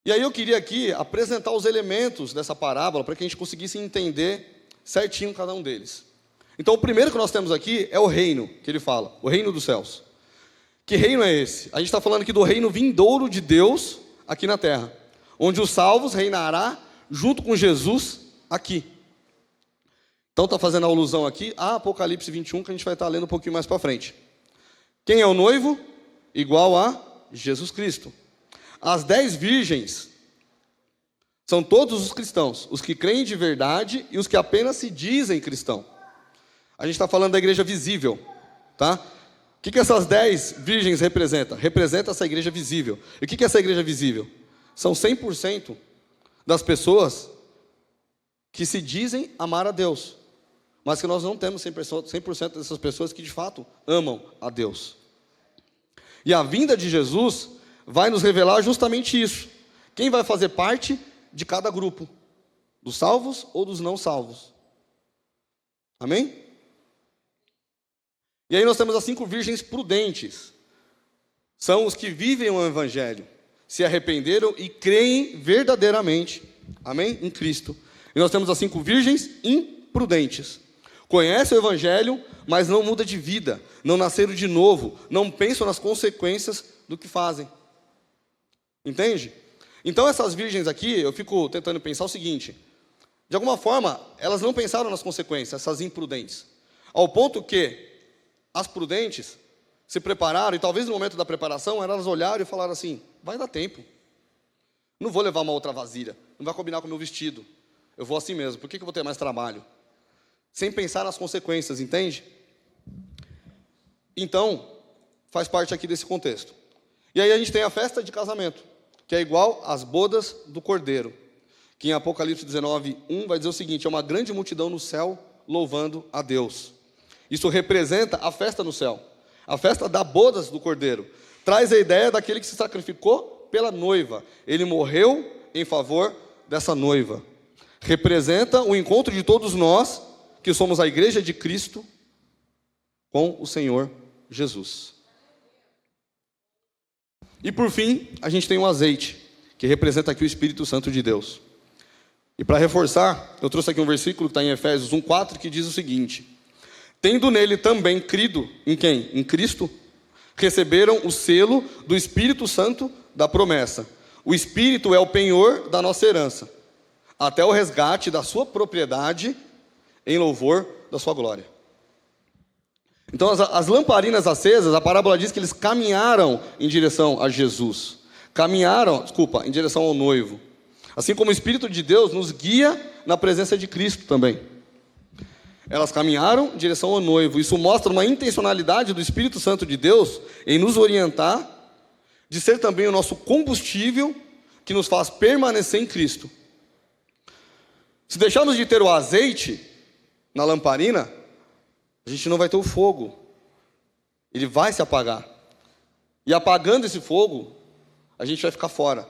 E aí eu queria aqui apresentar os elementos dessa parábola para que a gente conseguisse entender certinho cada um deles. Então o primeiro que nós temos aqui é o reino, que ele fala, o reino dos céus. Que reino é esse? A gente está falando aqui do reino vindouro de Deus aqui na terra, onde os salvos reinará junto com Jesus aqui. Então está fazendo a alusão aqui a Apocalipse 21, que a gente vai estar lendo um pouquinho mais para frente. Quem é o noivo? Igual a Jesus Cristo. As 10 virgens são todos os cristãos, os que creem de verdade e os que apenas se dizem cristão. A gente está falando da igreja visível, tá? O que essas 10 virgens representam? Representa essa igreja visível. E o que é essa igreja visível? São 100% das pessoas que se dizem amar a Deus, mas que nós não temos 100% dessas pessoas que de fato amam a Deus. E a vinda de Jesus vai nos revelar justamente isso. Quem vai fazer parte de cada grupo? Dos salvos ou dos não salvos? Amém? E aí nós temos as 5 virgens prudentes. São os que vivem o evangelho, se arrependeram e creem verdadeiramente, amém? Em Cristo. E nós temos as 5 virgens imprudentes. Conhecem o evangelho, mas não mudam de vida, não nasceram de novo, não pensam nas consequências do que fazem. Entende? Então essas virgens aqui, eu fico tentando pensar o seguinte: de alguma forma, elas não pensaram nas consequências, essas imprudentes, ao ponto que as prudentes se prepararam, e talvez no momento da preparação, elas olharam e falaram assim: vai dar tempo, não vou levar uma outra vasilha, não vai combinar com o meu vestido, eu vou assim mesmo, por que eu vou ter mais trabalho? Sem pensar nas consequências, entende? Então, faz parte aqui desse contexto. E aí a gente tem a festa de casamento, que é igual às bodas do Cordeiro, que em Apocalipse 19:1 vai dizer o seguinte: é uma grande multidão no céu louvando a Deus. Isso representa a festa no céu, a festa das bodas do Cordeiro. Traz a ideia daquele que se sacrificou pela noiva. Ele morreu em favor dessa noiva. Representa o encontro de todos nós, que somos a igreja de Cristo, com o Senhor Jesus. E por fim, a gente tem o azeite, que representa aqui o Espírito Santo de Deus. E para reforçar, eu trouxe aqui um versículo que está em Efésios 1:4, que diz o seguinte: tendo nele também crido, em quem? Em Cristo, receberam o selo do Espírito Santo da promessa. O Espírito é o penhor da nossa herança, até o resgate da sua propriedade, em louvor da sua glória. Então as lamparinas acesas, a parábola diz que eles caminharam em direção a Jesus. Em direção ao noivo. Assim como o Espírito de Deus nos guia na presença de Cristo também. Elas caminharam em direção ao noivo. Isso mostra uma intencionalidade do Espírito Santo de Deus em nos orientar, de ser também o nosso combustível que nos faz permanecer em Cristo. Se deixarmos de ter o azeite na lamparina, a gente não vai ter o fogo. Ele vai se apagar. E apagando esse fogo, a gente vai ficar fora.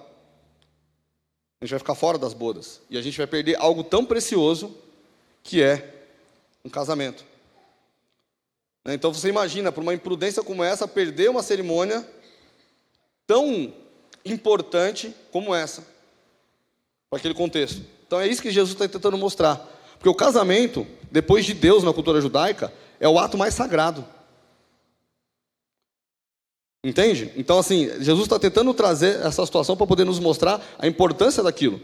A gente vai ficar fora das bodas. E a gente vai perder algo tão precioso que é um casamento. Então você imagina, por uma imprudência como essa, perder uma cerimônia tão importante como essa, para aquele contexto. Então é isso que Jesus está tentando mostrar. Porque o casamento, depois de Deus na cultura judaica, é o ato mais sagrado. Entende? Então assim, Jesus está tentando trazer essa situação para poder nos mostrar a importância daquilo.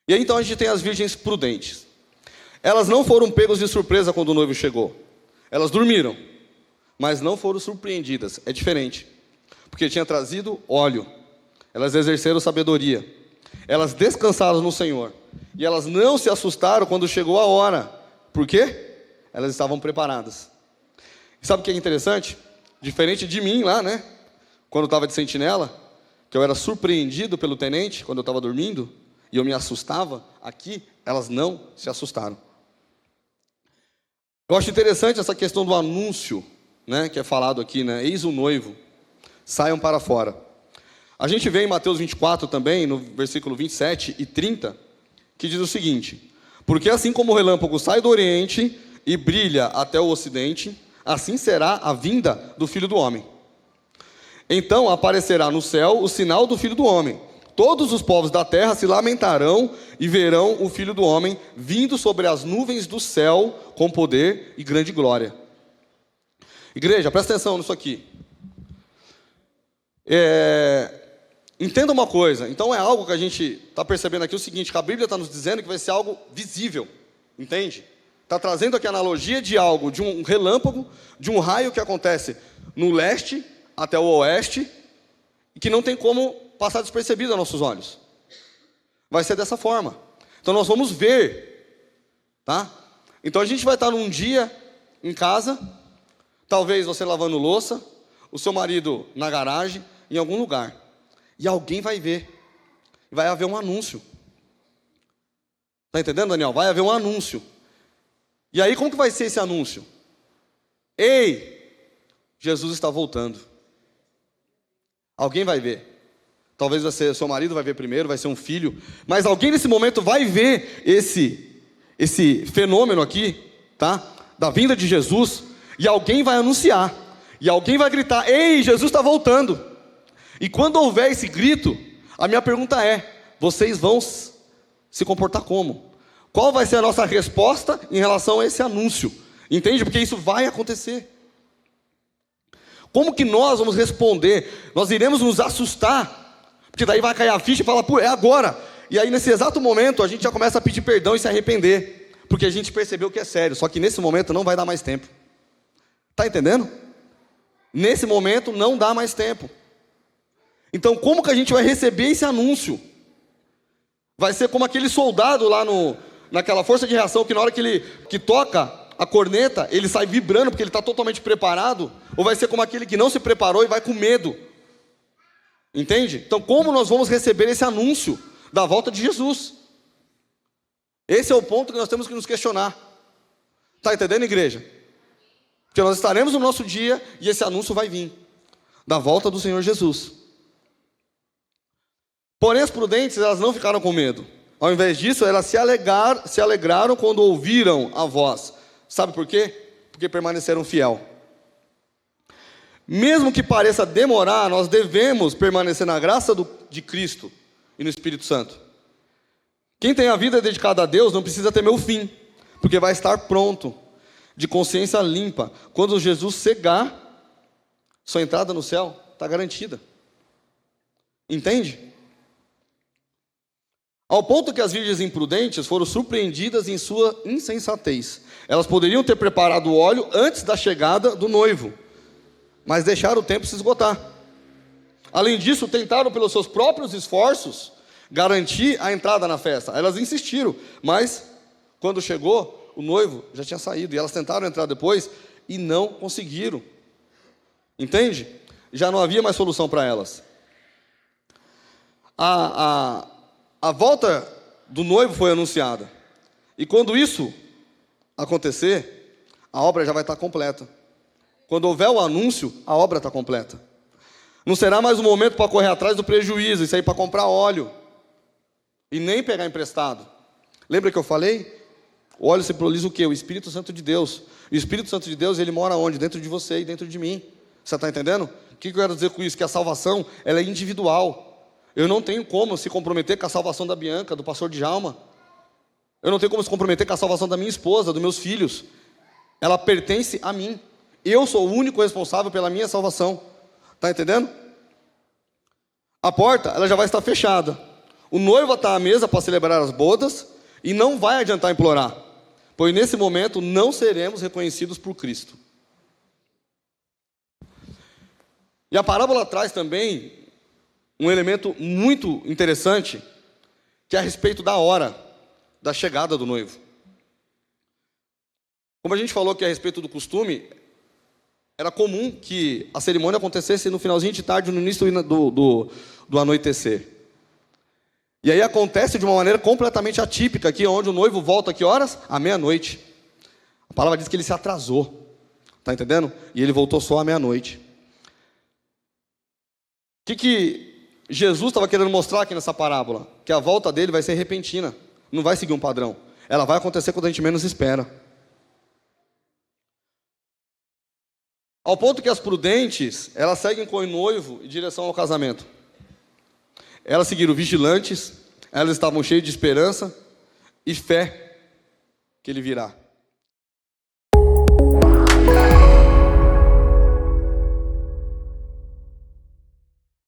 E aí então a gente tem as virgens prudentes. Elas não foram pegas de surpresa quando o noivo chegou. Elas dormiram, mas não foram surpreendidas. É diferente. Porque tinha trazido óleo. Elas exerceram sabedoria. Elas descansaram no Senhor. E elas não se assustaram quando chegou a hora. Por quê? Elas estavam preparadas. E sabe o que é interessante? Diferente de mim lá, né? Quando eu estava de sentinela, que eu era surpreendido pelo tenente quando eu estava dormindo, e eu me assustava, aqui elas não se assustaram. Eu acho interessante essa questão do anúncio, né, que é falado aqui, né? Eis o noivo, saiam para fora. A gente vê em Mateus 24 também, no versículo 27 e 30, que diz o seguinte: porque assim como o relâmpago sai do oriente e brilha até o ocidente, assim será a vinda do Filho do Homem. Então aparecerá no céu o sinal do Filho do Homem. Todos os povos da terra se lamentarão e verão o Filho do Homem vindo sobre as nuvens do céu com poder e grande glória. Igreja, presta atenção nisso aqui. Entenda uma coisa. Então é algo que a gente está percebendo aqui, o seguinte, que a Bíblia está nos dizendo que vai ser algo visível. Entende? Está trazendo aqui a analogia de algo, de um relâmpago, de um raio que acontece no leste até o oeste, e que não tem como passar despercebido aos nossos olhos. Vai ser dessa forma. Então nós vamos ver, tá? Então a gente vai estar num dia em casa, talvez você lavando louça, o seu marido na garagem, em algum lugar. E alguém vai ver. Vai haver um anúncio. Está entendendo, Daniel? Vai haver um anúncio. E aí como que vai ser esse anúncio? Ei, Jesus está voltando. Alguém vai ver. Talvez vai ser, seu marido vai ver primeiro, vai ser um filho. Mas alguém nesse momento vai ver esse fenômeno aqui, tá? Da vinda de Jesus. E alguém vai anunciar. E alguém vai gritar, ei, Jesus está voltando. E quando houver esse grito, a minha pergunta é, vocês vão se comportar como? Qual vai ser a nossa resposta em relação a esse anúncio? Entende? Porque isso vai acontecer. Como que nós vamos responder? Nós iremos nos assustar, porque daí vai cair a ficha e falar, pô, é agora. E aí nesse exato momento a gente já começa a pedir perdão e se arrepender, porque a gente percebeu que é sério, só que nesse momento não vai dar mais tempo. Está entendendo? Nesse momento não dá mais tempo. Então como que a gente vai receber esse anúncio? Vai ser como aquele soldado lá naquela força de reação, que na hora que toca a corneta, ele sai vibrando porque ele está totalmente preparado? Ou vai ser como aquele que não se preparou e vai com medo? Entende? Então como nós vamos receber esse anúncio da volta de Jesus? Esse é o ponto que nós temos que nos questionar. Está entendendo, igreja? Porque nós estaremos no nosso dia e esse anúncio vai vir da volta do Senhor Jesus. Porém as prudentes, elas não ficaram com medo. Ao invés disso, elas se alegraram quando ouviram a voz. Sabe por quê? Porque permaneceram fiel. Mesmo que pareça demorar, nós devemos permanecer na graça de Cristo e no Espírito Santo. Quem tem a vida dedicada a Deus não precisa temer o fim, porque vai estar pronto, de consciência limpa. Quando Jesus cegar, sua entrada no céu está garantida. Entende? Ao ponto que as virgens imprudentes foram surpreendidas em sua insensatez. Elas poderiam ter preparado o óleo antes da chegada do noivo, mas deixaram o tempo se esgotar. Além disso, tentaram pelos seus próprios esforços garantir a entrada na festa. Elas insistiram, mas quando chegou, o noivo já tinha saído. E elas tentaram entrar depois e não conseguiram. Entende? Já não havia mais solução para elas. A volta do noivo foi anunciada. E quando isso acontecer, a obra já vai estar completa. Quando houver o anúncio, a obra está completa. Não será mais um momento para correr atrás do prejuízo, isso aí para comprar óleo. E nem pegar emprestado. Lembra que eu falei? O óleo simboliza o quê? O Espírito Santo de Deus. E o Espírito Santo de Deus, ele mora onde? Dentro de você e dentro de mim. Você está entendendo? O que eu quero dizer com isso? Que a salvação, ela é individual. Eu não tenho como se comprometer com a salvação da Bianca, do pastor Djalma. Eu não tenho como se comprometer com a salvação da minha esposa, dos meus filhos. Ela pertence a mim. Eu sou o único responsável pela minha salvação. Está entendendo? A porta, ela já vai estar fechada. O noivo está à mesa para celebrar as bodas e não vai adiantar implorar, pois nesse momento não seremos reconhecidos por Cristo. E a parábola traz também um elemento muito interessante, que é a respeito da hora da chegada do noivo. Como a gente falou que a respeito do costume, era comum que a cerimônia acontecesse no finalzinho de tarde, no início do anoitecer. E aí acontece de uma maneira completamente atípica, aqui onde o noivo volta a que horas? À meia-noite. A palavra diz que ele se atrasou. Está entendendo? E ele voltou só à meia-noite. O que Jesus estava querendo mostrar aqui nessa parábola? Que a volta dele vai ser repentina. Não vai seguir um padrão. Ela vai acontecer quando a gente menos espera. Ao ponto que as prudentes, elas seguem com o noivo em direção ao casamento. Elas seguiram vigilantes, elas estavam cheias de esperança e fé que ele virá.